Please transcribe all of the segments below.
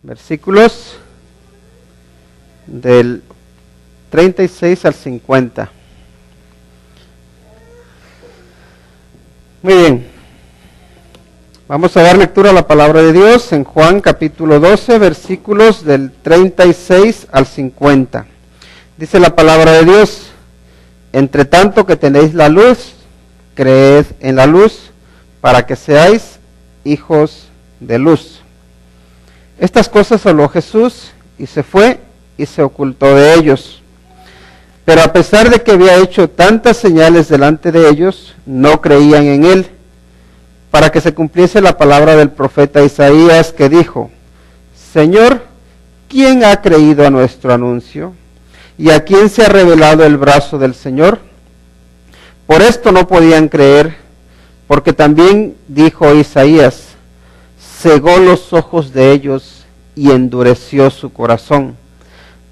versículos del 36 al 50. Muy bien, vamos a dar lectura a la palabra de Dios en Juan capítulo 12, versículos del 36 al 50. Dice la palabra de Dios: entre tanto que tenéis la luz, creed en la luz, para que seáis hijos de luz. Estas cosas habló Jesús, y se fue, y se ocultó de ellos. Pero a pesar de que había hecho tantas señales delante de ellos, no creían en él, para que se cumpliese la palabra del profeta Isaías, que dijo: Señor, ¿quién ha creído a nuestro anuncio? ¿Y a quién se ha revelado el brazo del Señor? Por esto no podían creer, porque también dijo Isaías: cegó los ojos de ellos y endureció su corazón,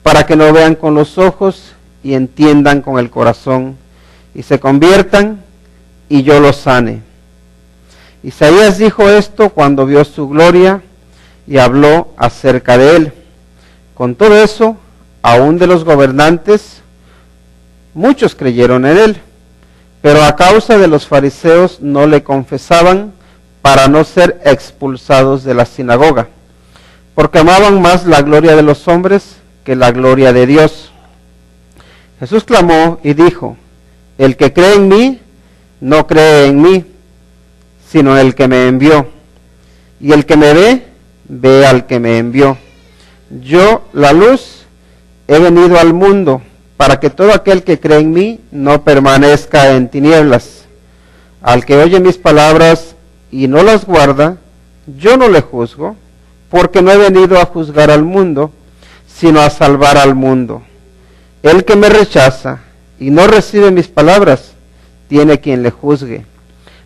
para que no vean con los ojos y entiendan con el corazón, y se conviertan, y yo los sane. Isaías dijo esto cuando vio su gloria, y habló acerca de él. Con todo eso, aún de los gobernantes, muchos creyeron en él, pero a causa de los fariseos no le confesaban, para no ser expulsados de la sinagoga, porque amaban más la gloria de los hombres que la gloria de Dios. Jesús clamó y dijo: el que cree en mí, no cree en mí, sino en el que me envió. Y el que me ve, ve al que me envió. Yo, la luz, he venido al mundo, para que todo aquel que cree en mí no permanezca en tinieblas. Al que oye mis palabras y no las guarda, yo no le juzgo, porque no he venido a juzgar al mundo, sino a salvar al mundo. El que me rechaza y no recibe mis palabras, tiene quien le juzgue.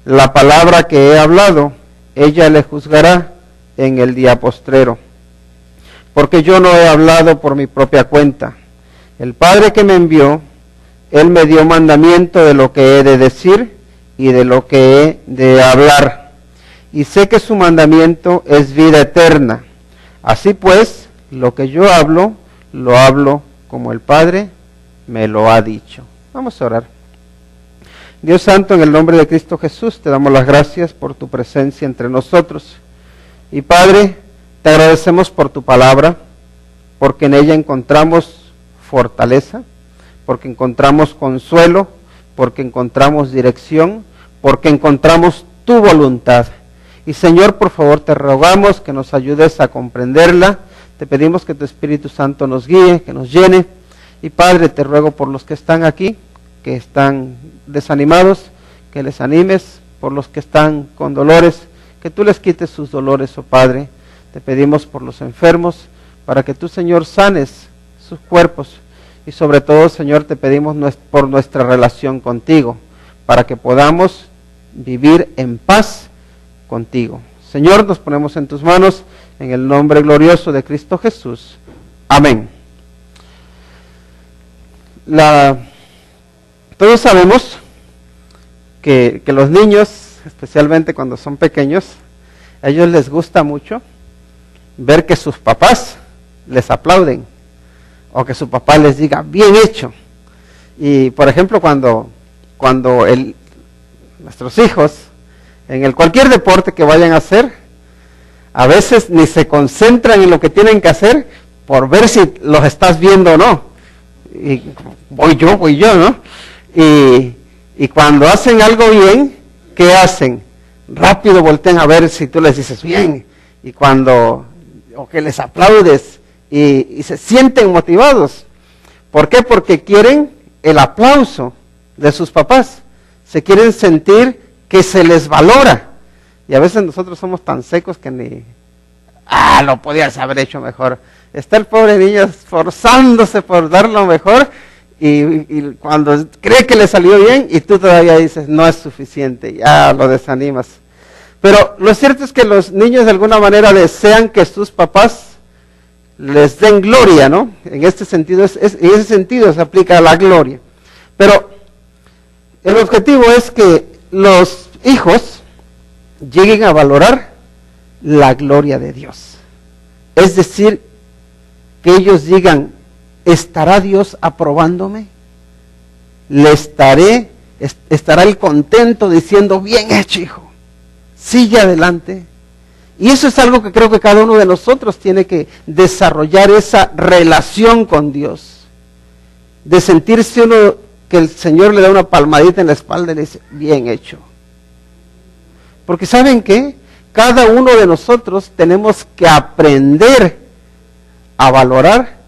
La palabra que he hablado, ella le juzgará en el día postrero. Porque yo no he hablado por mi propia cuenta. El Padre que me envió, Él me dio mandamiento de lo que he de decir y de lo que he de hablar. Y sé que su mandamiento es vida eterna. Así pues, lo que yo hablo, lo hablo como el Padre me lo ha dicho. Vamos a orar. Dios santo, en el nombre de Cristo Jesús, te damos las gracias por tu presencia entre nosotros. Y Padre, te agradecemos por tu palabra, porque en ella encontramos fortaleza, porque encontramos consuelo, porque encontramos dirección, porque encontramos tu voluntad. Y Señor, por favor, te rogamos que nos ayudes a comprenderla. Te pedimos que tu Espíritu Santo nos guíe, que nos llene. Y Padre, te ruego por los que están aquí, que están desanimados, que les animes. Por los que están con dolores, que tú les quites sus dolores, oh Padre. Te pedimos por los enfermos, para que tú, Señor, sanes sus cuerpos. Y sobre todo, Señor, te pedimos por nuestra relación contigo, para que podamos vivir en paz contigo. Señor, nos ponemos en tus manos, en el nombre glorioso de Cristo Jesús. Amén. Todos sabemos que los niños, especialmente cuando son pequeños, a ellos les gusta mucho ver que sus papás les aplauden, o que su papá les diga, bien hecho. Y por ejemplo, cuando nuestros hijos, en cualquier deporte que vayan a hacer, a veces ni se concentran en lo que tienen que hacer, por ver si los estás viendo o no. Y voy yo, ¿no? Y cuando hacen algo bien, ¿qué hacen? Rápido voltean a ver si tú les dices bien, o que les aplaudes, y se sienten motivados. ¿Por qué? Porque quieren el aplauso de sus papás, se quieren sentir que se les valora. Y a veces nosotros somos tan secos que lo podías haber hecho mejor. Está el pobre niño esforzándose por dar lo mejor, y cuando cree que le salió bien, y tú todavía dices, no es suficiente, ya lo desanimas. Pero lo cierto es que los niños de alguna manera desean que sus papás les den gloria, ¿no? En este sentido, en ese sentido se aplica la gloria. Pero el objetivo es que los hijos lleguen a valorar la gloria de Dios. Es decir, que ellos digan, ¿estará Dios aprobándome? ¿Estará Él contento diciendo, bien hecho, hijo, sigue adelante? Y eso es algo que creo que cada uno de nosotros tiene que desarrollar, esa relación con Dios, de sentirse uno que el Señor le da una palmadita en la espalda y le dice, bien hecho. Porque ¿saben qué? Cada uno de nosotros tenemos que aprender a valorar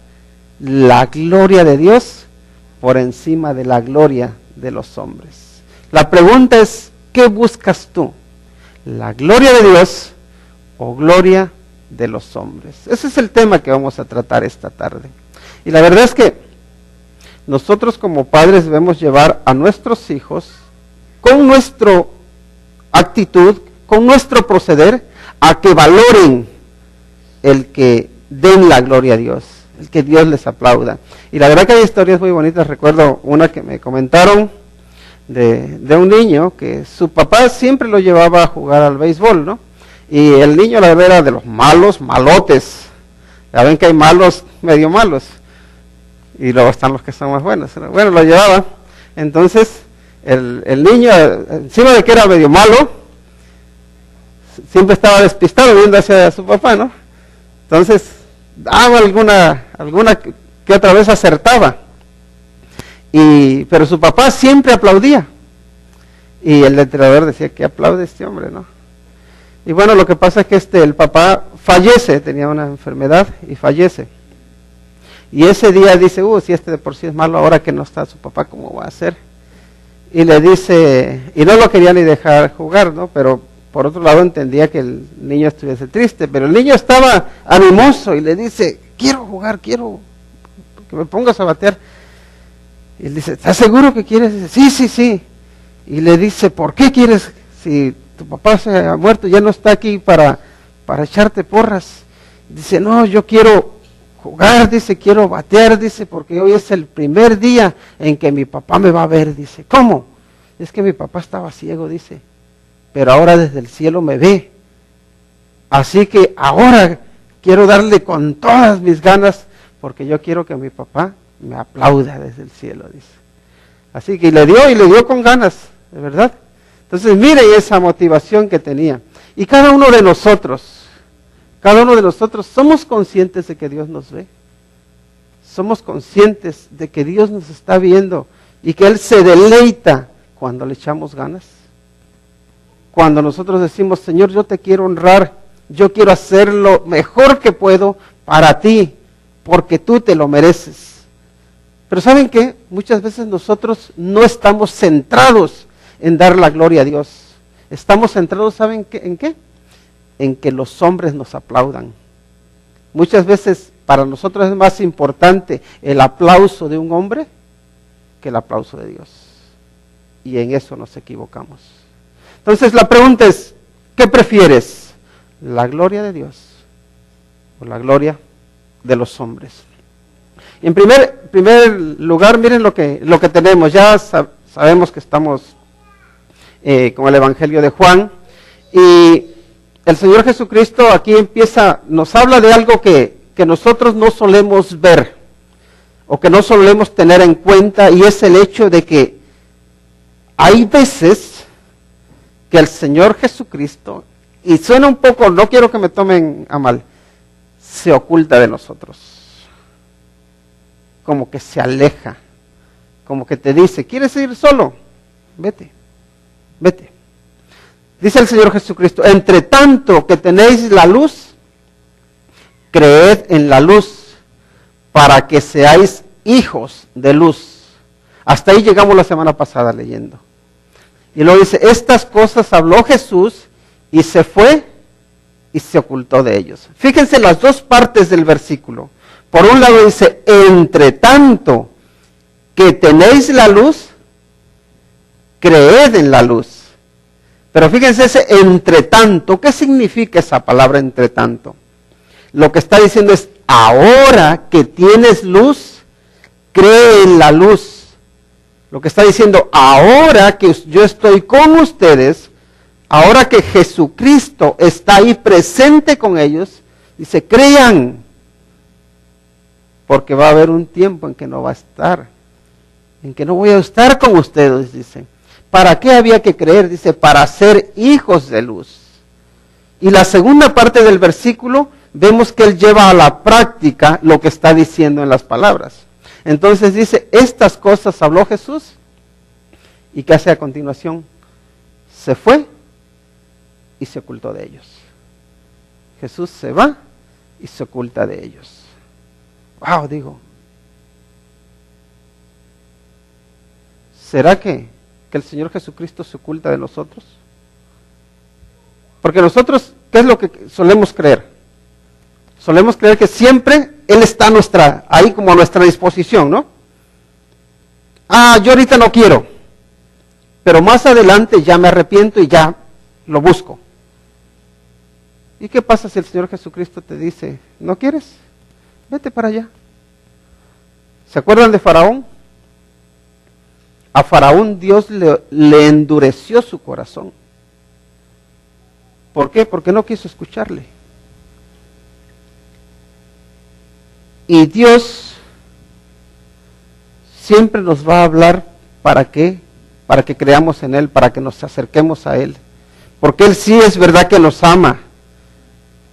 la gloria de Dios por encima de la gloria de los hombres. La pregunta es, ¿qué buscas tú? ¿La gloria de Dios o gloria de los hombres? Ese es el tema que vamos a tratar esta tarde. Y la verdad es que nosotros como padres debemos llevar a nuestros hijos con nuestra actitud, con nuestro proceder, a que valoren el que den la gloria a Dios, el que Dios les aplauda. Y la verdad que hay historias muy bonitas. Recuerdo una que me comentaron de un niño que su papá siempre lo llevaba a jugar al béisbol, ¿no? Y el niño la verdad era de los malos, malotes. Ya ven que hay malos, medio malos. Y luego están los que son más buenos. Bueno, lo llevaba. Entonces, el niño, encima de que era medio malo, siempre estaba despistado viendo hacia su papá, ¿no? Entonces, daba alguna que otra vez acertaba. Pero su papá siempre aplaudía. Y el entrenador decía, ¿qué aplaude este hombre, no? Y bueno, lo que pasa es que el papá fallece, tenía una enfermedad y fallece. Y ese día dice, si de por sí es malo, ahora que no está su papá, ¿cómo va a ser? Y le dice, y no lo quería ni dejar jugar, ¿no? Pero por otro lado entendía que el niño estuviese triste, pero el niño estaba animoso y le dice, quiero jugar, quiero que me pongas a batear. Y él dice, ¿estás seguro que quieres? Y dice, sí. Y le dice, ¿por qué quieres? Si tu papá se ha muerto, ya no está aquí para echarte porras. Dice, no, yo quiero jugar, dice, quiero batear, dice, porque hoy es el primer día en que mi papá me va a ver. Dice, ¿cómo? Es que mi papá estaba ciego, dice, pero ahora desde el cielo me ve. Así que ahora quiero darle con todas mis ganas, porque yo quiero que mi papá me aplauda desde el cielo, dice. Así que le dio con ganas, de verdad. Entonces miren esa motivación que tenía. Y cada uno de nosotros somos conscientes de que Dios nos ve. Somos conscientes de que Dios nos está viendo y que Él se deleita cuando le echamos ganas. Cuando nosotros decimos, Señor, yo te quiero honrar, yo quiero hacer lo mejor que puedo para ti, porque tú te lo mereces. Pero ¿saben qué? Muchas veces nosotros no estamos centrados en dar la gloria a Dios. Estamos centrados, ¿saben qué? ¿En qué? En que los hombres nos aplaudan. Muchas veces para nosotros es más importante el aplauso de un hombre que el aplauso de Dios. Y en eso nos equivocamos. Entonces la pregunta es, ¿qué prefieres? ¿La gloria de Dios o la gloria de los hombres? Y en primer lugar, miren lo que tenemos. Ya sabemos que estamos con el Evangelio de Juan. Y el Señor Jesucristo aquí nos habla de algo que nosotros no solemos ver o que no solemos tener en cuenta, y es el hecho de que hay veces que el Señor Jesucristo, y suena un poco, no quiero que me tomen a mal, se oculta de nosotros, como que se aleja, como que te dice, ¿quieres ir solo? Vete. Dice el Señor Jesucristo, entre tanto que tenéis la luz, creed en la luz, para que seáis hijos de luz. Hasta ahí llegamos la semana pasada leyendo. Y luego dice, estas cosas habló Jesús y se fue y se ocultó de ellos. Fíjense las dos partes del versículo. Por un lado dice, entre tanto que tenéis la luz, creed en la luz. Pero fíjense ese entre tanto, ¿qué significa esa palabra entre tanto? Lo que está diciendo es, ahora que tienes luz, cree en la luz. Lo que está diciendo, ahora que yo estoy con ustedes, ahora que Jesucristo está ahí presente con ellos, Dice, crean, porque va a haber un tiempo en que no va a estar, en que no voy a estar con ustedes, dice. ¿Para qué había que creer? Dice, para ser hijos de luz. Y la segunda parte del versículo, vemos que él lleva a la práctica lo que está diciendo en las palabras. Entonces dice, estas cosas habló Jesús, ¿y qué hace a continuación? Se fue y se ocultó de ellos. Jesús se va y se oculta de ellos. Wow, digo, ¿será que el Señor Jesucristo se oculta de nosotros? Porque nosotros, ¿qué es lo que solemos creer? Solemos creer que siempre Él está ahí como a nuestra disposición, ¿no? Yo ahorita no quiero, pero más adelante ya me arrepiento y ya lo busco. ¿Y qué pasa si el Señor Jesucristo te dice, ¿no quieres? Vete para allá. ¿Se acuerdan de Faraón? A Faraón Dios le endureció su corazón. ¿Por qué? Porque no quiso escucharle. Y Dios siempre nos va a hablar, ¿para qué? Para que creamos en Él, para que nos acerquemos a Él. Porque Él sí es verdad que nos ama.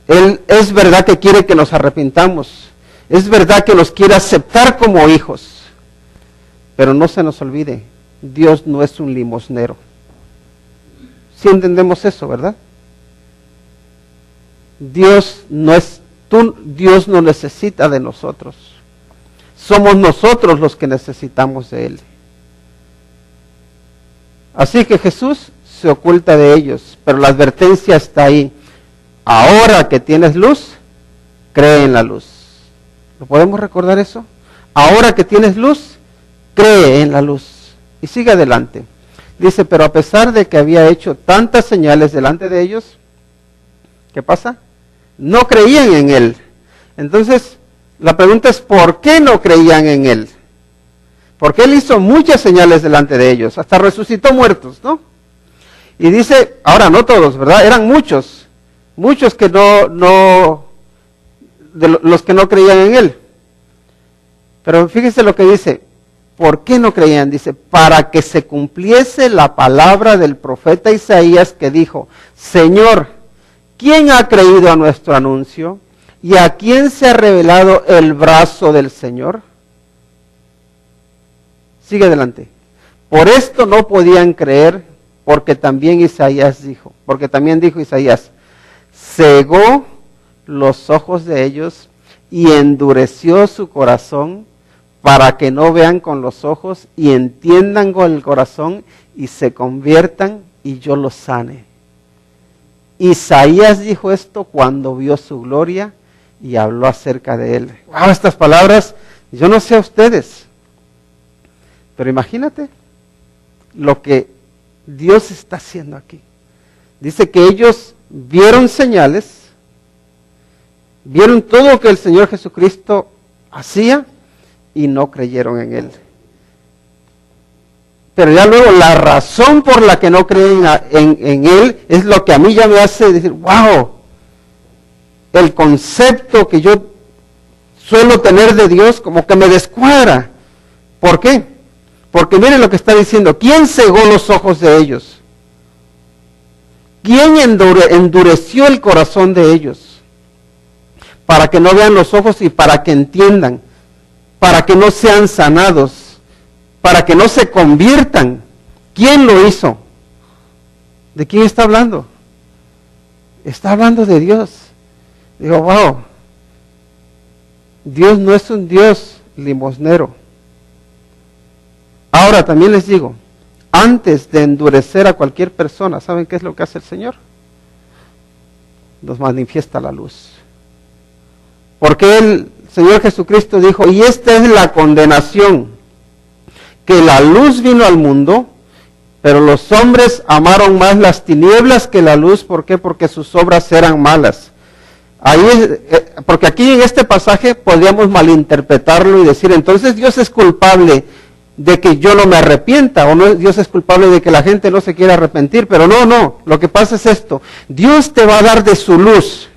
Él es verdad que quiere que nos arrepintamos. Es verdad que nos quiere aceptar como hijos. Pero no se nos olvide, Dios no es un limosnero. ¿Sí entendemos eso, verdad? Dios no necesita de nosotros. Somos nosotros los que necesitamos de Él. Así que Jesús se oculta de ellos, pero la advertencia está ahí. Ahora que tienes luz, cree en la luz. ¿Lo podemos recordar eso? Ahora que tienes luz, cree en la luz. Y sigue adelante. Dice, pero a pesar de que había hecho tantas señales delante de ellos, ¿qué pasa? No creían en Él. Entonces, la pregunta es, ¿por qué no creían en Él? Porque Él hizo muchas señales delante de ellos, hasta resucitó muertos, ¿no? Y dice, ahora no todos, ¿verdad? Eran muchos que los que no creían en Él. Pero fíjese lo que dice, ¿por qué no creían? Dice, para que se cumpliese la palabra del profeta Isaías que dijo, Señor, ¿quién ha creído a nuestro anuncio? ¿Y a quién se ha revelado el brazo del Señor? Sigue adelante. Por esto no podían creer, porque también dijo Isaías, cegó los ojos de ellos y endureció su corazón para que no vean con los ojos y entiendan con el corazón y se conviertan y yo los sane. Isaías dijo esto cuando vio su gloria y habló acerca de él. Wow, estas palabras, yo no sé a ustedes, pero imagínate lo que Dios está haciendo aquí. Dice que ellos vieron señales, vieron todo lo que el Señor Jesucristo hacía y no creyeron en Él. Pero ya luego la razón por la que no creen en Él es lo que a mí ya me hace decir, wow, el concepto que yo suelo tener de Dios como que me descuadra. ¿Por qué? Porque miren lo que está diciendo, ¿quién cegó los ojos de ellos? ¿Quién endureció el corazón de ellos? Para que no vean los ojos y para que entiendan, para que no sean sanados, para que no se conviertan. ¿Quién lo hizo? ¿De quién está hablando? Está hablando de Dios. Digo, wow, Dios no es un Dios limosnero. Ahora también les digo, antes de endurecer a cualquier persona, ¿saben qué es lo que hace el Señor? Nos manifiesta la luz. Porque el Señor Jesucristo dijo, y esta es la condenación, que la luz vino al mundo, pero los hombres amaron más las tinieblas que la luz. ¿Por qué? Porque sus obras eran malas. Porque aquí en este pasaje podríamos malinterpretarlo y decir, entonces Dios es culpable de que yo no me arrepienta, o no, Dios es culpable de que la gente no se quiera arrepentir, pero no, lo que pasa es esto, Dios te va a dar de su luz,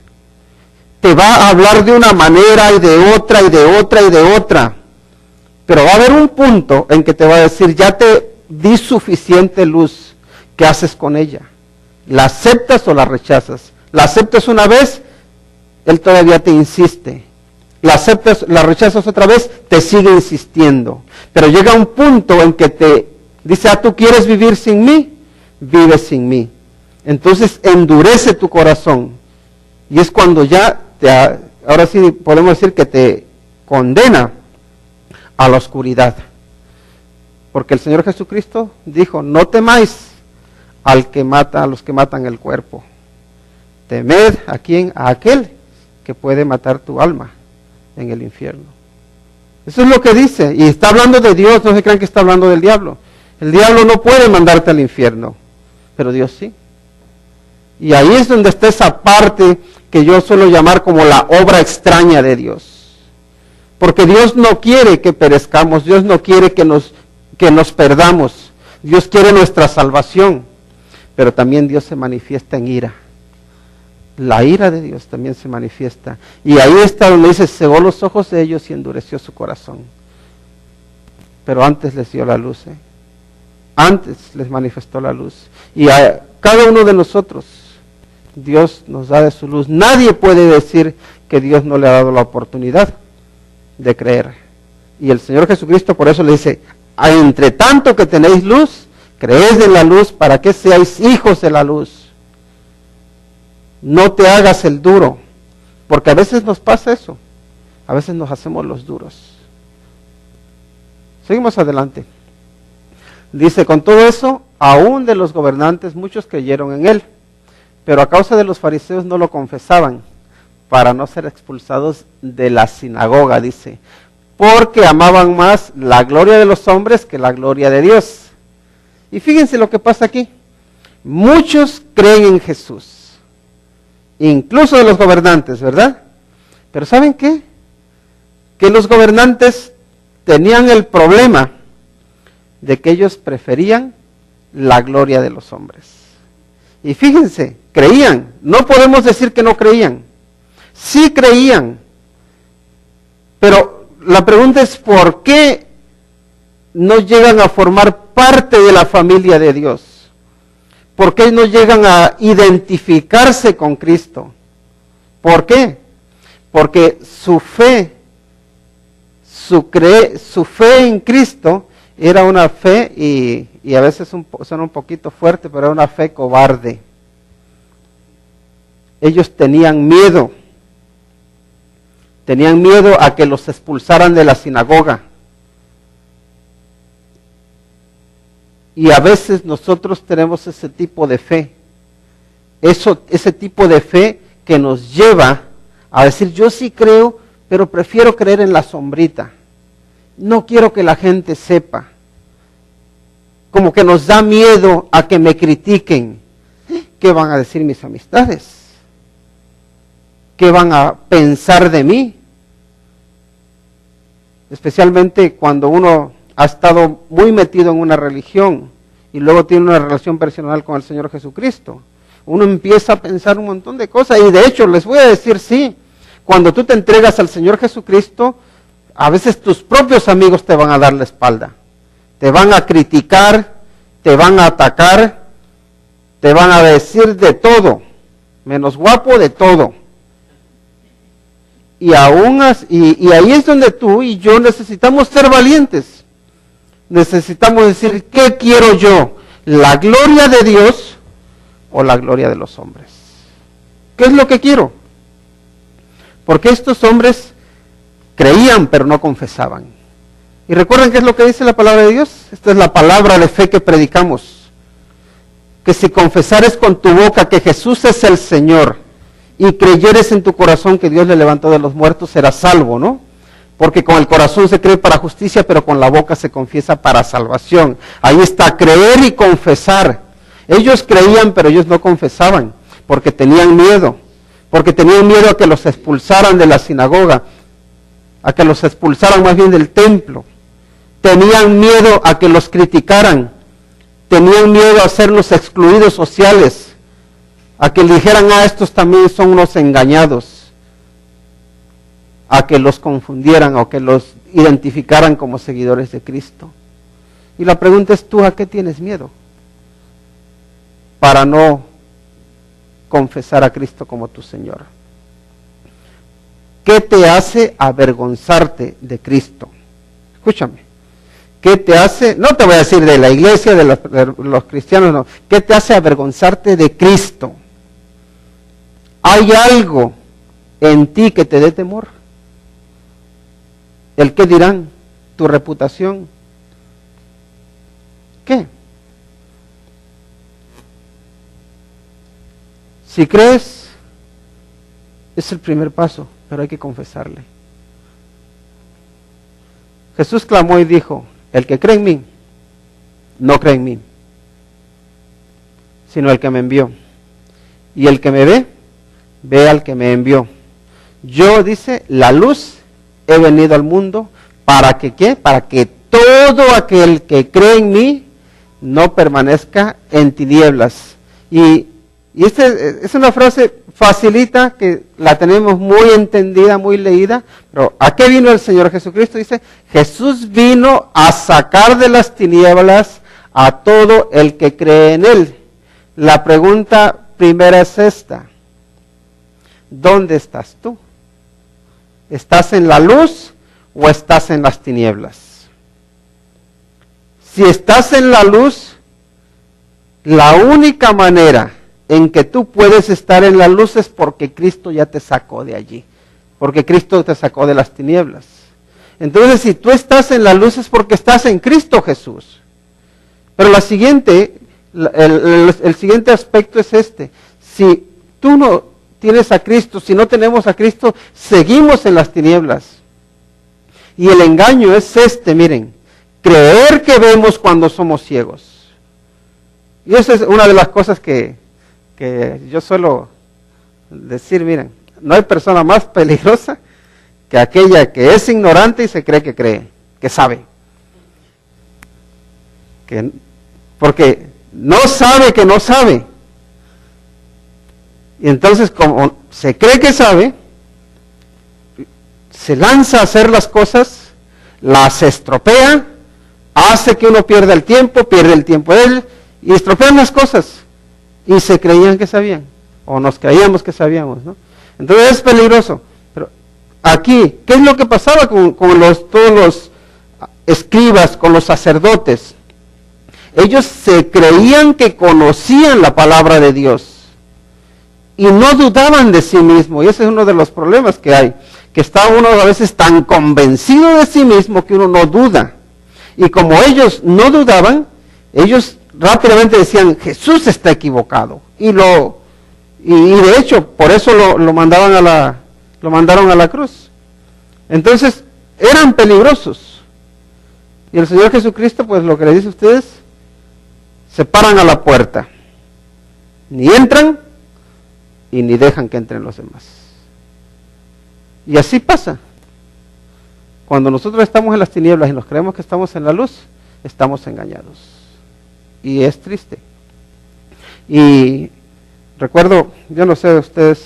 te va a hablar de una manera y de otra y de otra y de otra. Pero va a haber un punto en que te va a decir, ya te di suficiente luz, ¿qué haces con ella? ¿La aceptas o la rechazas? ¿La aceptas una vez? Él todavía te insiste. ¿La aceptas, la rechazas otra vez? Te sigue insistiendo. Pero llega un punto en que te dice, ¿tú quieres vivir sin mí? Vive sin mí. Entonces endurece tu corazón. Y es cuando ya, ahora sí podemos decir que te condena a la oscuridad. Porque el Señor Jesucristo dijo, no temáis al que mata, a los que matan el cuerpo. Temed a quién, a aquel que puede matar tu alma en el infierno. Eso es lo que dice, y está hablando de Dios, no se crean que está hablando del diablo. El diablo no puede mandarte al infierno, pero Dios sí. Y ahí es donde está esa parte que yo suelo llamar como la obra extraña de Dios. Porque Dios no quiere que perezcamos, Dios no quiere que nos perdamos, Dios quiere nuestra salvación, pero también Dios se manifiesta en ira. La ira de Dios también se manifiesta. Y ahí está donde dice, cegó los ojos de ellos y endureció su corazón. Pero antes les dio la luz, antes les manifestó la luz. Y a cada uno de nosotros, Dios nos da de su luz. Nadie puede decir que Dios no le ha dado la oportunidad de creer. Y el Señor Jesucristo por eso le dice, entre tanto que tenéis luz, creed en la luz para que seáis hijos de la luz. No te hagas el duro, porque a veces nos pasa eso, a veces nos hacemos los duros. Seguimos adelante. Dice, con todo eso, aún de los gobernantes muchos creyeron en él, pero a causa de los fariseos no lo confesaban, para no ser expulsados de la sinagoga, dice, porque amaban más la gloria de los hombres que la gloria de Dios. Y fíjense lo que pasa aquí. Muchos creen en Jesús, incluso de los gobernantes, ¿verdad? Pero ¿saben qué? Que los gobernantes tenían el problema de que ellos preferían la gloria de los hombres. Y fíjense, creían, no podemos decir que no creían, sí creían, pero la pregunta es ¿por qué no llegan a formar parte de la familia de Dios? ¿Por qué no llegan a identificarse con Cristo? ¿Por qué? Porque su fe en Cristo era una fe, y a veces suena un poquito fuerte, pero era una fe cobarde. Ellos tenían miedo a que los expulsaran de la sinagoga. Y a veces nosotros tenemos ese tipo de fe, ese tipo de fe que nos lleva a decir, yo sí creo, pero prefiero creer en la sombrita. No quiero que la gente sepa. Como que nos da miedo a que me critiquen. ¿Qué van a decir mis amistades? ¿Qué van a pensar de mí? Especialmente cuando uno ha estado muy metido en una religión y luego tiene una relación personal con el Señor Jesucristo. Uno empieza a pensar un montón de cosas, y de hecho les voy a decir, sí, cuando tú te entregas al Señor Jesucristo, a veces tus propios amigos te van a dar la espalda, te van a criticar, te van a atacar, te van a decir de todo, menos guapo, de todo. Y ahí es donde tú y yo necesitamos ser valientes. Necesitamos decir, ¿qué quiero yo? ¿La gloria de Dios o la gloria de los hombres? ¿Qué es lo que quiero? Porque estos hombres creían pero no confesaban. Y recuerden qué es lo que dice la palabra de Dios. Esta es la palabra de fe que predicamos. Que si confesares con tu boca que Jesús es el Señor y creyeres en tu corazón que Dios le levantó de los muertos, serás salvo, ¿no? Porque con el corazón se cree para justicia, pero con la boca se confiesa para salvación. Ahí está, creer y confesar. Ellos creían, pero ellos no confesaban, porque tenían miedo. Porque tenían miedo a que los expulsaran de la sinagoga, a que los expulsaran más bien del templo. Tenían miedo a que los criticaran. Tenían miedo a ser los excluidos sociales, a que le dijeran, estos también son unos engañados. a que los confundieran o que los identificaran como seguidores de Cristo. Y la pregunta es, ¿tú a qué tienes miedo? Para no confesar a Cristo como tu Señor. ¿Qué te hace avergonzarte de Cristo? Escúchame. ¿Qué te hace? No te voy a decir de la iglesia, de los cristianos, no. ¿Qué te hace avergonzarte de Cristo? ¿Hay algo en ti que te dé temor? ¿El qué dirán? ¿Tu reputación? ¿Qué? Si crees, es el primer paso, pero hay que confesarle. Jesús clamó y dijo, el que cree en mí, no cree en mí, sino el que me envió. Y el que me ve, ve al que me envió. Yo, dice, la luz, he venido al mundo, ¿para que qué? Para que todo aquel que cree en mí, no permanezca en tinieblas. Y esta es una frase facilita, que la tenemos muy entendida, muy leída, pero ¿a qué vino el Señor Jesucristo? Dice, Jesús vino a sacar de las tinieblas a todo el que cree en Él. La pregunta primera es esta, ¿dónde estás tú? ¿Estás en la luz o estás en las tinieblas? Si estás en la luz, la única manera en que tú puedes estar en la luz es porque Cristo ya te sacó de allí, porque Cristo te sacó de las tinieblas. Entonces, si tú estás en la luz es porque estás en Cristo Jesús. Pero el siguiente aspecto es este: si tú no tienes a Cristo, si no tenemos a Cristo, seguimos en las tinieblas. Y el engaño es este, miren, creer que vemos cuando somos ciegos. Y esa es una de las cosas que yo suelo decir, miren, no hay persona más peligrosa que aquella que es ignorante y se cree, que sabe. Porque no sabe que no sabe. Y entonces, como se cree que sabe, se lanza a hacer las cosas, las estropea, hace que uno pierda el tiempo, pierde el tiempo de él, y estropean las cosas. Y se creían que sabían, o nos creíamos que sabíamos, ¿no? Entonces es peligroso. Pero aquí, ¿qué es lo que pasaba con todos los escribas, con los sacerdotes? Ellos se creían que conocían la palabra de Dios y no dudaban de sí mismo, y ese es uno de los problemas que hay, que está uno a veces tan convencido de sí mismo que uno no duda. Y como ellos no dudaban, ellos rápidamente decían, Jesús está equivocado. Y de hecho, por eso lo mandaron a la cruz. Entonces, eran peligrosos. Y el Señor Jesucristo, pues lo que le dice a ustedes, se paran a la puerta. Ni entran y ni dejan que entren los demás. Y así pasa. Cuando nosotros estamos en las tinieblas y nos creemos que estamos en la luz, estamos engañados. Y es triste. Y recuerdo, yo no sé, ustedes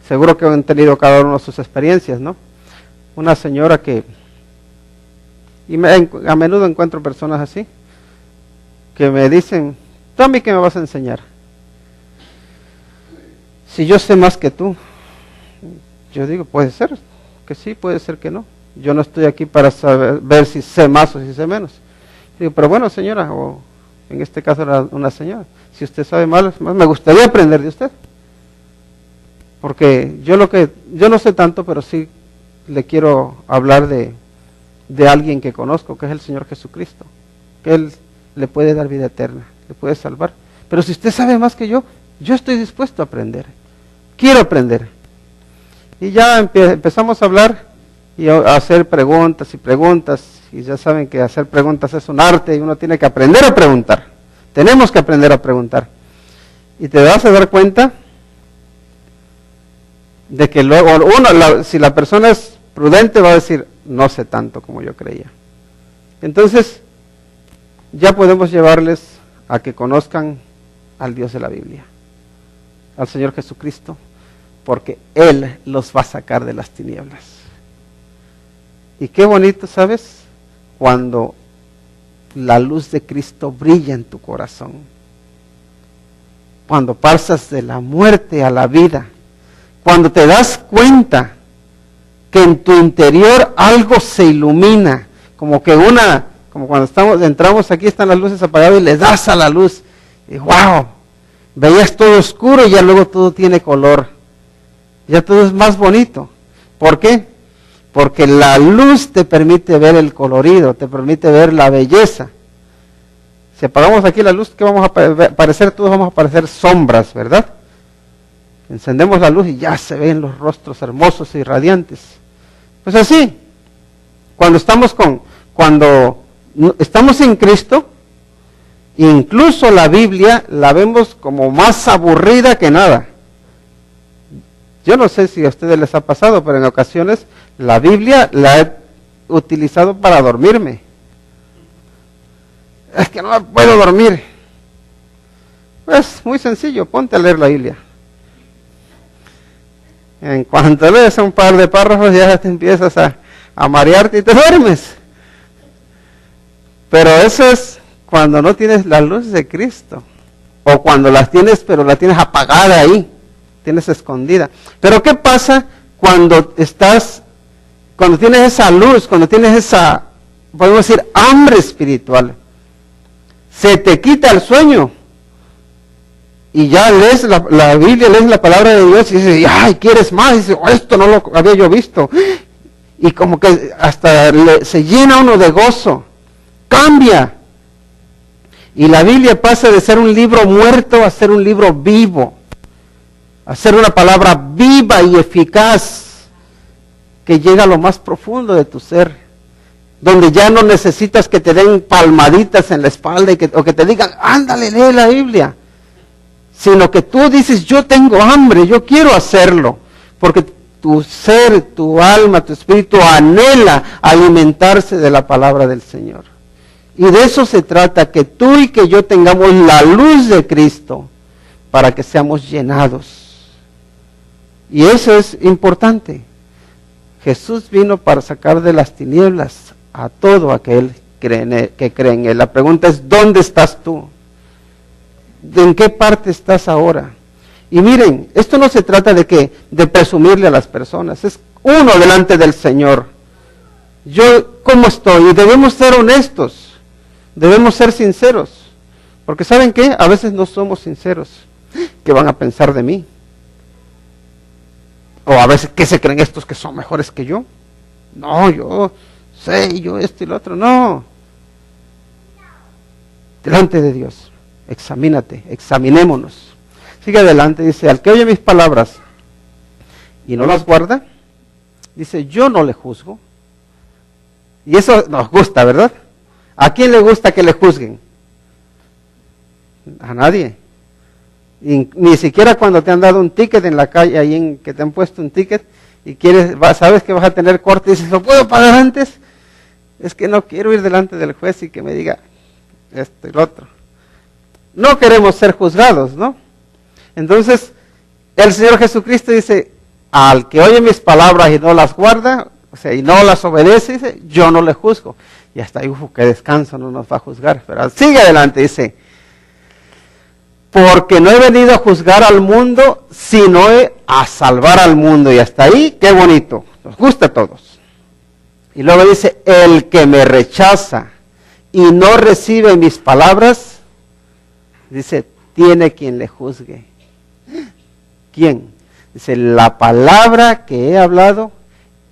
seguro que han tenido cada uno de sus experiencias, ¿no? Una señora a menudo encuentro personas así, que me dicen, ¿tú a mí qué me vas a enseñar? Si yo sé más que tú. Yo digo, puede ser que sí, puede ser que no. Yo no estoy aquí para ver si sé más o si sé menos. Digo, pero bueno, señora, o en este caso era una señora, si usted sabe más, me gustaría aprender de usted. Porque yo no sé tanto, pero sí le quiero hablar de alguien que conozco, que es el Señor Jesucristo, que Él le puede dar vida eterna, le puede salvar. Pero si usted sabe más que yo estoy dispuesto a aprender, quiero aprender. Y ya empezamos a hablar y a hacer preguntas y preguntas, y ya saben que hacer preguntas es un arte y uno tiene que aprender a preguntar. Tenemos que aprender a preguntar. Y te vas a dar cuenta de que luego si la persona es prudente va a decir, no sé tanto como yo creía. Entonces, ya podemos llevarles a que conozcan al Dios de la Biblia, al Señor Jesucristo, porque Él los va a sacar de las tinieblas. Y qué bonito, ¿sabes? Cuando la luz de Cristo brilla en tu corazón. Cuando pasas de la muerte a la vida. Cuando te das cuenta que en tu interior algo se ilumina. Como cuando entramos aquí, están las luces apagadas y le das a la luz. Y wow, veías todo oscuro y ya luego todo tiene color. Ya todo es más bonito. ¿Por qué? Porque la luz te permite ver el colorido, te permite ver la belleza. Si apagamos aquí la luz, ¿qué vamos a parecer? Todos vamos a parecer sombras, ¿verdad? Encendemos la luz y ya se ven los rostros hermosos y radiantes. Pues así, cuando estamos en Cristo, incluso la Biblia la vemos como más aburrida que nada. Yo no sé si a ustedes les ha pasado, pero en ocasiones la Biblia la he utilizado para dormirme. Es que no puedo dormir. Pues muy sencillo, ponte a leer la Biblia. En cuanto lees un par de párrafos ya te empiezas a marearte y te duermes. Pero eso es cuando no tienes la luz de Cristo. O cuando las tienes, pero la tienes apagada ahí. Tienes escondida. Pero ¿qué pasa cuando tienes esa luz, cuando tienes esa, podemos decir, hambre espiritual? Se te quita el sueño. Y ya lees la Biblia, lees la palabra de Dios y dices, ay, ¿quieres más? Y dices, esto no lo había yo visto. Y como que hasta se llena uno de gozo. Cambia. Y la Biblia pasa de ser un libro muerto a ser un libro vivo. A ser una palabra viva y eficaz que llega a lo más profundo de tu ser. Donde ya no necesitas que te den palmaditas en la espalda o que te digan, ándale, lee la Biblia. Sino que tú dices, yo tengo hambre, yo quiero hacerlo. Porque tu ser, tu alma, tu espíritu anhela alimentarse de la palabra del Señor. Y de eso se trata, que tú y que yo tengamos la luz de Cristo para que seamos llenados. Y eso es importante. Jesús vino para sacar de las tinieblas a todo aquel que cree en Él. La pregunta es, ¿dónde estás tú? ¿En qué parte estás ahora? Y miren, esto no se trata de presumirle a las personas, es uno delante del Señor. Yo, ¿cómo estoy? Y debemos ser honestos, debemos ser sinceros, porque ¿saben qué? A veces no somos sinceros. ¿Qué van a pensar de mí? O a veces, ¿qué se creen estos que son mejores que yo? No, yo sé, yo esto y lo otro, no. Delante de Dios. Examínate, examinémonos. Sigue adelante, dice, al que oye mis palabras y no las guarda, dice, yo no le juzgo. Y eso nos gusta, ¿verdad? ¿A quién le gusta que le juzguen? A nadie. Y ni siquiera cuando te han dado un ticket en la calle, que te han puesto un ticket y sabes que vas a tener corte y dices, ¿lo puedo pagar antes? Es que no quiero ir delante del juez y que me diga esto y lo otro. No queremos ser juzgados, ¿no? Entonces, el Señor Jesucristo dice, al que oye mis palabras y no las guarda, o sea, y no las obedece, dice, yo no le juzgo. Y hasta ahí, qué descanso, no nos va a juzgar. Pero sigue adelante, dice, porque no he venido a juzgar al mundo, sino a salvar al mundo. Y hasta ahí, qué bonito, nos gusta a todos. Y luego dice, el que me rechaza y no recibe mis palabras, dice, tiene quien le juzgue. ¿Quién? Dice, la palabra que he hablado,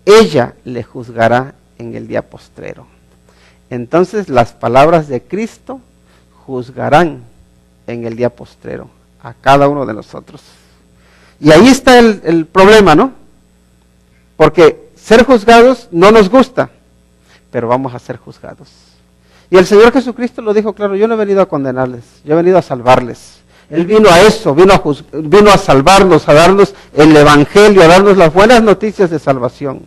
ella le juzgará en el día postrero. Entonces las palabras de Cristo juzgarán en el día postrero a cada uno de nosotros. Y ahí está el problema, ¿no? Porque ser juzgados no nos gusta, pero vamos a ser juzgados. Y el Señor Jesucristo lo dijo claro, yo no he venido a condenarles, yo he venido a salvarles. Él vino a eso, vino a salvarnos, a darnos el Evangelio, a darnos las buenas noticias de salvación.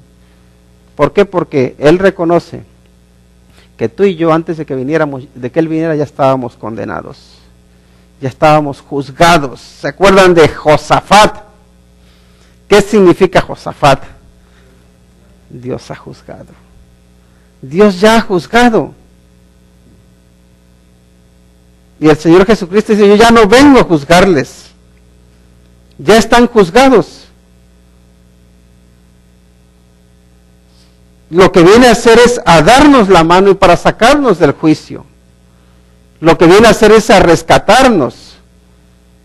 ¿Por qué? Porque Él reconoce que tú y yo, antes de que Él viniera, ya estábamos condenados. Ya estábamos juzgados. ¿Se acuerdan de Josafat? ¿Qué significa Josafat? Dios ha juzgado. Dios ya ha juzgado. Y el Señor Jesucristo dice, yo ya no vengo a juzgarles. Ya están juzgados. Lo que viene a hacer es a darnos la mano y para sacarnos del juicio. Lo que viene a hacer es a rescatarnos.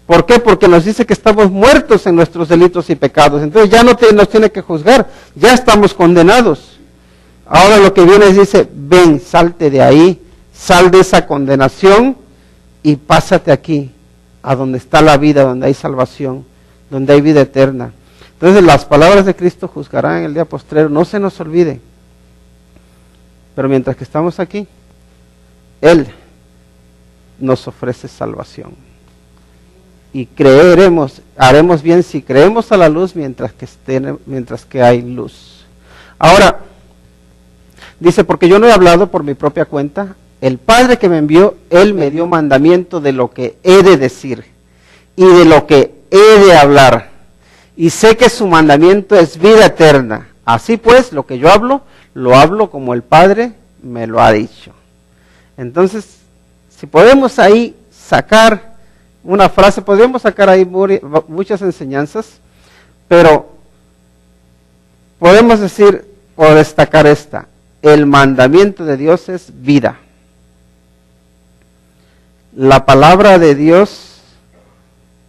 ¿Por qué? Porque nos dice que estamos muertos en nuestros delitos y pecados. Entonces ya no nos tiene que juzgar. Ya estamos condenados. Ahora lo que viene es dice, ven, salte de ahí, sal de esa condenación y pásate aquí, a donde está la vida, donde hay salvación, donde hay vida eterna. Entonces las palabras de Cristo juzgarán en el día postrero, no se nos olvide. Pero mientras que estamos aquí, Él nos ofrece salvación. Y haremos bien si creemos a la luz mientras que hay luz. Ahora, dice, porque yo no he hablado por mi propia cuenta, el Padre que me envió, Él me dio mandamiento de lo que he de decir y de lo que he de hablar. Y sé que su mandamiento es vida eterna. Así pues, lo que yo hablo, lo hablo como el Padre me lo ha dicho. Entonces, si podemos ahí sacar una frase, podríamos sacar ahí muchas enseñanzas, pero podemos decir o destacar esta: el mandamiento de Dios es vida. La palabra de Dios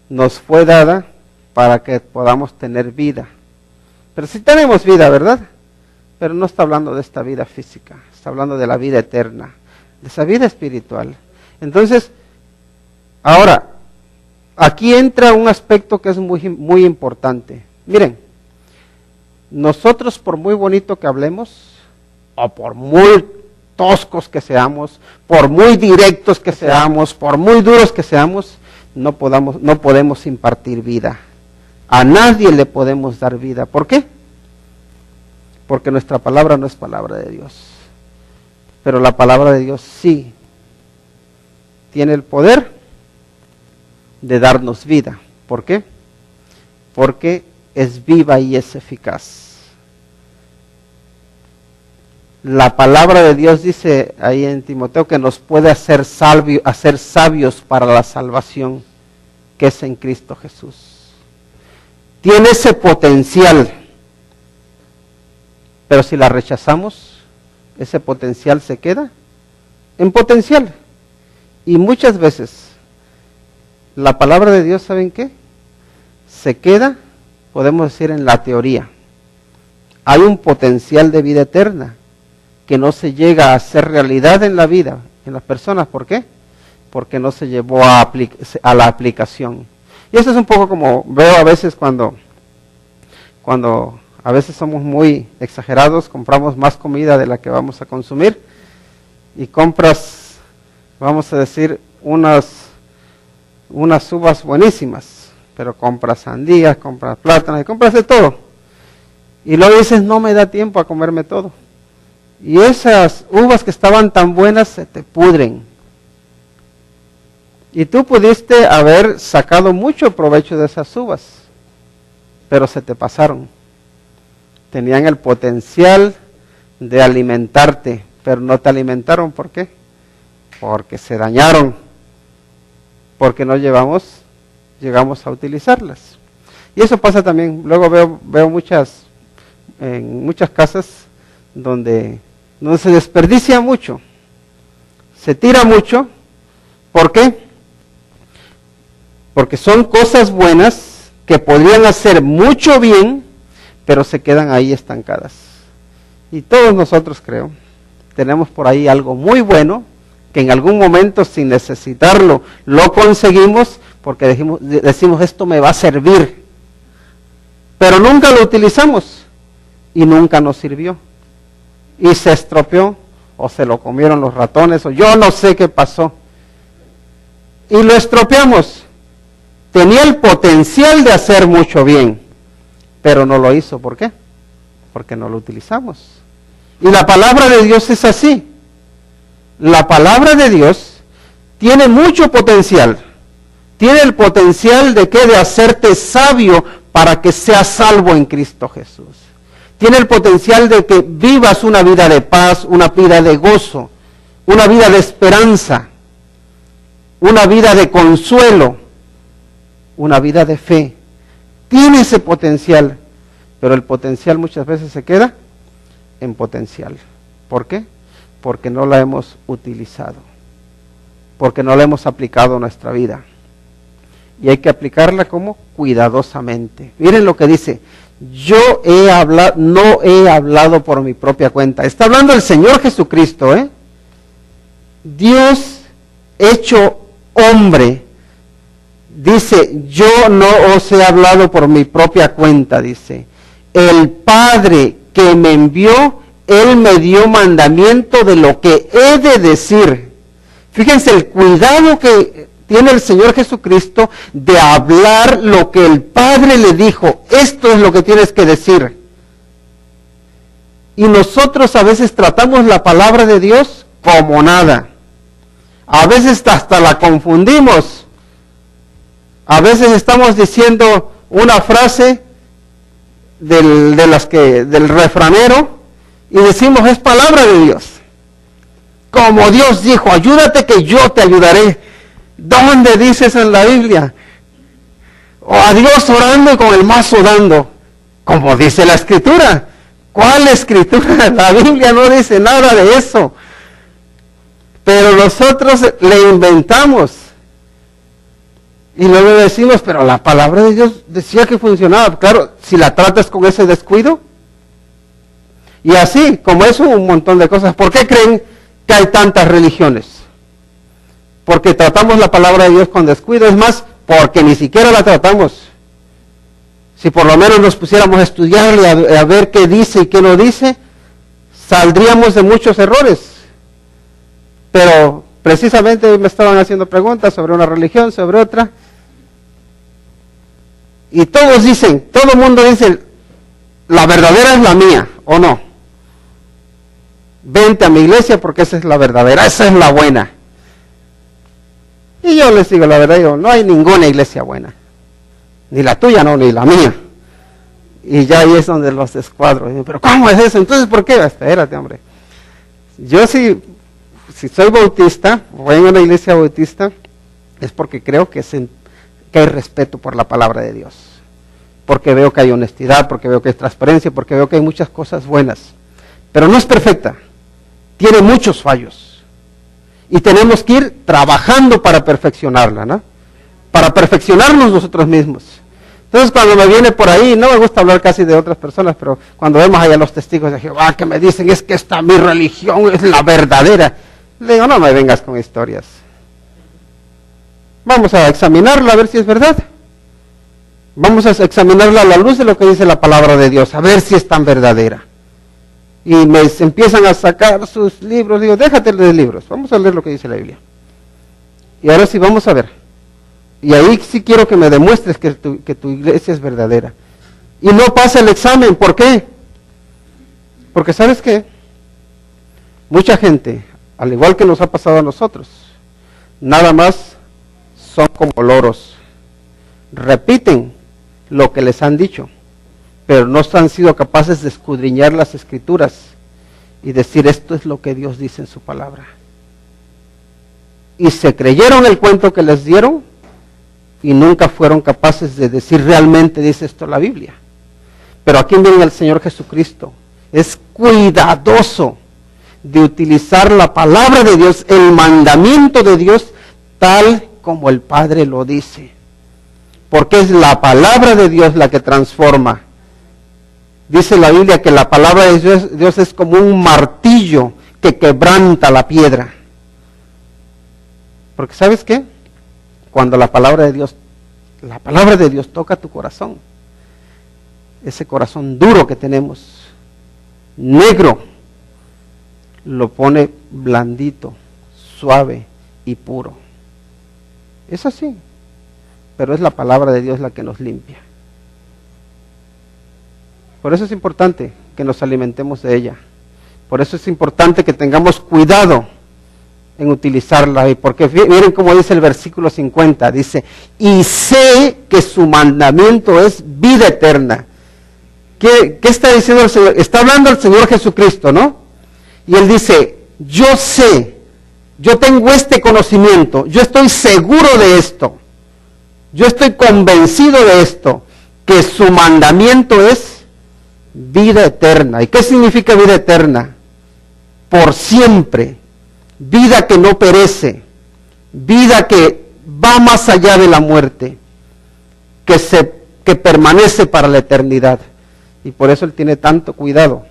nos fue dada para que podamos tener vida. Pero sí tenemos vida, ¿verdad? Pero no está hablando de esta vida física, está hablando de la vida eterna, de esa vida espiritual. Entonces, ahora, aquí entra un aspecto que es muy importante. Miren, nosotros por muy bonito que hablemos, o por muy toscos que seamos, por muy directos que seamos, por muy duros que seamos, no podemos impartir vida. A nadie le podemos dar vida. ¿Por qué? Porque nuestra palabra no es palabra de Dios. Pero la palabra de Dios sí tiene el poder de darnos vida. ¿Por qué? Porque es viva y es eficaz. La palabra de Dios dice ahí en Timoteo que nos puede hacer sabios para la salvación que es en Cristo Jesús. Tiene ese potencial, pero si la rechazamos, ese potencial se queda en potencial. Y muchas veces la palabra de Dios, ¿saben qué? Se queda, podemos decir, en la teoría. Hay un potencial de vida eterna que no se llega a hacer realidad en la vida, en las personas. ¿Por qué? Porque no se llevó a la aplicación. Y eso es un poco como veo a veces cuando a veces somos muy exagerados, compramos más comida de la que vamos a consumir y compras, vamos a decir, unas uvas buenísimas, pero compras sandías, compras plátanos y compras de todo. Y luego dices, no me da tiempo a comerme todo. Y esas uvas que estaban tan buenas se te pudren. Y tú pudiste haber sacado mucho provecho de esas uvas, pero se te pasaron. Tenían el potencial de alimentarte, pero no te alimentaron. ¿Por qué? Porque se dañaron, porque no llegamos a utilizarlas. Y eso pasa también. Luego veo en muchas casas donde se desperdicia mucho, se tira mucho. ¿Por qué? Porque son cosas buenas que podrían hacer mucho bien, pero se quedan ahí estancadas. Y todos nosotros, creo, tenemos por ahí algo muy bueno que en algún momento, sin necesitarlo, lo conseguimos porque decimos esto me va a servir, pero nunca lo utilizamos y nunca nos sirvió. Y se estropeó, o se lo comieron los ratones, o yo no sé qué pasó. Y lo estropeamos. Tenía el potencial de hacer mucho bien, pero no lo hizo. ¿Por qué? Porque no lo utilizamos. Y la palabra de Dios es así. La palabra de Dios tiene mucho potencial. Tiene el potencial de hacerte sabio para que seas salvo en Cristo Jesús. tiene el potencial de que vivas una vida de paz, una vida de gozo, una vida de esperanza, una vida de consuelo, una vida de fe. Tiene ese potencial, pero el potencial muchas veces se queda en potencial. ¿Por qué? Porque no la hemos utilizado, porque no la hemos aplicado a nuestra vida. Y hay que aplicarla como cuidadosamente. Miren lo que dice: no he hablado por mi propia cuenta. Está hablando el Señor Jesucristo, Dios hecho hombre. Dice, yo no os he hablado por mi propia cuenta, dice. El Padre que me envió, Él me dio mandamiento de lo que he de decir. Fíjense el cuidado que tiene el Señor Jesucristo de hablar lo que el Padre le dijo. Esto es lo que tienes que decir. Y nosotros a veces tratamos la palabra de Dios como nada. A veces hasta la confundimos. A veces estamos diciendo una frase del refranero y decimos, es palabra de Dios. Como Dios dijo, ayúdate que yo te ayudaré. ¿Dónde dices en la Biblia? O a Dios orando y con el mazo dando. Como dice la Escritura. ¿Cuál Escritura? La Biblia no dice nada de eso. Pero nosotros le inventamos. Y luego decimos, pero la palabra de Dios decía que funcionaba. Claro, si la tratas con ese descuido. Y así, como eso, un montón de cosas. ¿Por qué creen que hay tantas religiones? Porque tratamos la palabra de Dios con descuido. Es más, porque ni siquiera la tratamos. Si por lo menos nos pusiéramos a estudiarle, a ver qué dice y qué no dice, saldríamos de muchos errores. Pero precisamente me estaban haciendo preguntas sobre una religión, sobre otra. Y todos dicen, todo el mundo dice, la verdadera es la mía, ¿o no? Vente a mi iglesia porque esa es la verdadera, esa es la buena. Y yo les digo la verdad, no hay ninguna iglesia buena. Ni la tuya, no, ni la mía. Y ya ahí es donde los descuadro. Digo, pero ¿cómo es eso? Entonces, ¿por qué? Espérate, hombre. Yo si soy bautista, voy a una iglesia bautista, es porque creo que hay respeto por la palabra de Dios. Porque veo que hay honestidad, porque veo que hay transparencia, porque veo que hay muchas cosas buenas. Pero no es perfecta. Tiene muchos fallos. Y tenemos que ir trabajando para perfeccionarla, ¿no? Para perfeccionarnos nosotros mismos. Entonces cuando me viene por ahí, no me gusta hablar casi de otras personas, pero cuando vemos allá los testigos de Jehová que me dicen, es que esta mi religión es la verdadera. Le digo, no me vengas con historias. Vamos a examinarla a ver si es verdad. Vamos a examinarla a la luz de lo que dice la palabra de Dios, a ver si es tan verdadera. Y me empiezan a sacar sus libros, digo, déjate de libros, vamos a leer lo que dice la Biblia. Y ahora sí, vamos a ver. Y ahí sí quiero que me demuestres que tu iglesia es verdadera. Y no pasa el examen, ¿por qué? Porque ¿sabes qué? Mucha gente, al igual que nos ha pasado a nosotros, nada más son como loros. Repiten lo que les han dicho, pero no han sido capaces de escudriñar las Escrituras y decir esto es lo que Dios dice en su palabra. Y se creyeron el cuento que les dieron y nunca fueron capaces de decir realmente dice esto la Biblia. Pero aquí viene el Señor Jesucristo. Es cuidadoso de utilizar la palabra de Dios, el mandamiento de Dios, tal como el Padre lo dice. Porque es la palabra de Dios la que transforma. Dice la Biblia que la palabra de Dios es como un martillo que quebranta la piedra. Porque ¿sabes qué? Cuando la palabra de Dios toca tu corazón, ese corazón duro que tenemos, negro, lo pone blandito, suave y puro. Es así, pero es la palabra de Dios la que nos limpia. Por eso es importante que nos alimentemos de ella. Por eso es importante que tengamos cuidado en utilizarla. Porque miren cómo dice el versículo 50, dice, y sé que su mandamiento es vida eterna. ¿Qué está diciendo el Señor? Está hablando el Señor Jesucristo, ¿no? Y Él dice, yo sé, yo tengo este conocimiento, yo estoy seguro de esto, yo estoy convencido de esto, que su mandamiento es vida eterna. ¿Y qué significa vida eterna? Por siempre, vida que no perece, vida que va más allá de la muerte, que permanece para la eternidad. Y por eso Él tiene tanto cuidado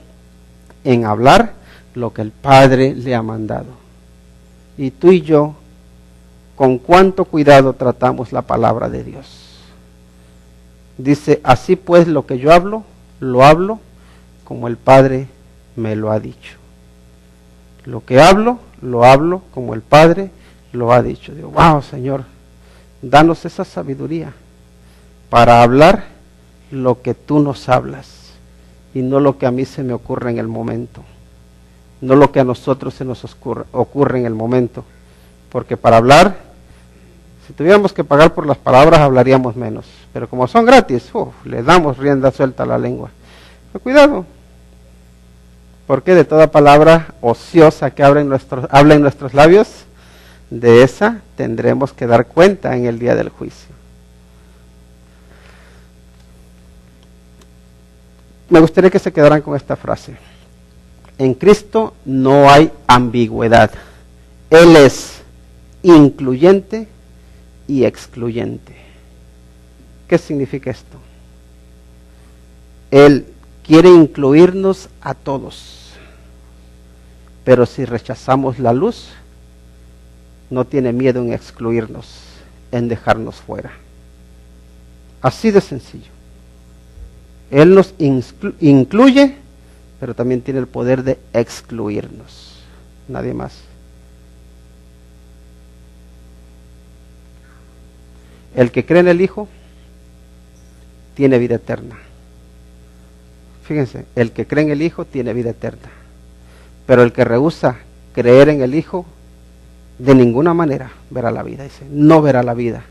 en hablar lo que el Padre le ha mandado. Y tú y yo, con cuánto cuidado tratamos la palabra de Dios. Dice, así pues lo que yo hablo, lo hablo como el Padre me lo ha dicho. Lo que hablo, lo hablo como el Padre lo ha dicho. Digo, wow, Señor, danos esa sabiduría para hablar lo que tú nos hablas y no lo que a mí se me ocurre en el momento, no lo que a nosotros se nos ocurre en el momento, porque para hablar, si tuviéramos que pagar por las palabras hablaríamos menos, pero como son gratis, le damos rienda suelta a la lengua. Pero cuidado, porque de toda palabra ociosa que habla en nuestros labios, de esa tendremos que dar cuenta en el día del juicio. Me gustaría que se quedaran con esta frase. En Cristo no hay ambigüedad. Él es incluyente y excluyente. ¿Qué significa esto? Él quiere incluirnos a todos, pero si rechazamos la luz, no tiene miedo en excluirnos, en dejarnos fuera. Así de sencillo. Él nos incluye, pero también tiene el poder de excluirnos. Nadie más. El que cree en el Hijo tiene vida eterna. Fíjense, el que cree en el Hijo tiene vida eterna. Pero el que rehúsa creer en el Hijo, de ninguna manera verá la vida. Dice, no verá la vida,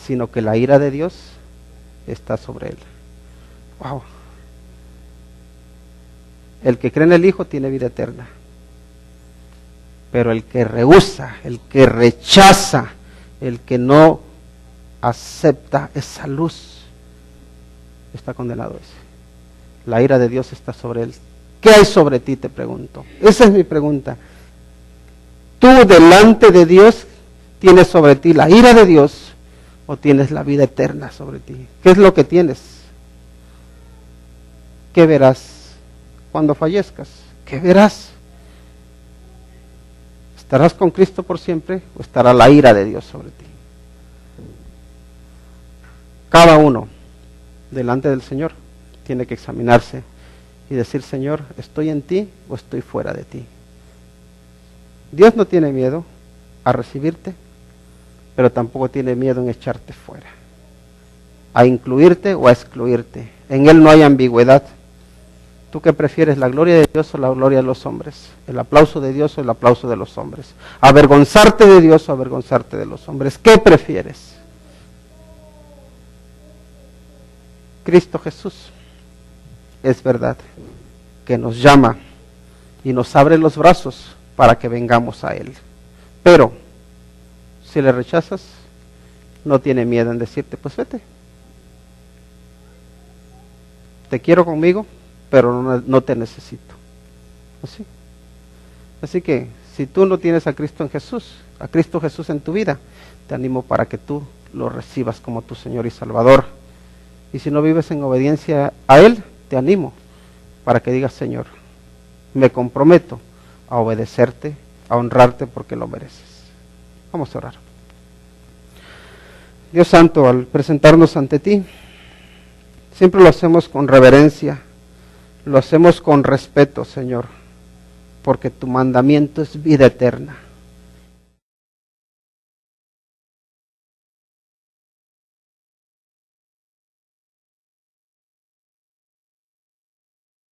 sino que la ira de Dios está sobre él. Wow. El que cree en el Hijo tiene vida eterna. Pero el que rehúsa, el que rechaza, el que no acepta esa luz, está condenado ese. La ira de Dios está sobre él. ¿Qué hay sobre ti? Te pregunto. Esa es mi pregunta. ¿Tú delante de Dios tienes sobre ti la ira de Dios o tienes la vida eterna sobre ti? ¿Qué es lo que tienes? ¿Qué verás cuando fallezcas? ¿Qué verás? ¿Estarás con Cristo por siempre o estará la ira de Dios sobre ti? Cada uno delante del Señor tiene que examinarse y decir, Señor, ¿estoy en ti o estoy fuera de ti? Dios no tiene miedo a recibirte, pero tampoco tiene miedo en echarte fuera, a incluirte o a excluirte. En Él no hay ambigüedad. ¿Tú qué prefieres, la gloria de Dios o la gloria de los hombres? ¿El aplauso de Dios o el aplauso de los hombres? ¿Avergonzarte de Dios o avergonzarte de los hombres? ¿Qué prefieres? Cristo Jesús es verdad que nos llama y nos abre los brazos para que vengamos a Él. Pero si le rechazas, no tiene miedo en decirte, pues vete. Te quiero conmigo, pero no te necesito. ¿Así? Así que si tú no tienes a Cristo Jesús en tu vida, te animo para que tú lo recibas como tu Señor y Salvador. Y si no vives en obediencia a Él, te animo para que digas, Señor, me comprometo a obedecerte, a honrarte porque lo mereces. Vamos a orar. Dios Santo, al presentarnos ante ti, siempre lo hacemos con reverencia, lo hacemos con respeto, Señor, porque tu mandamiento es vida eterna.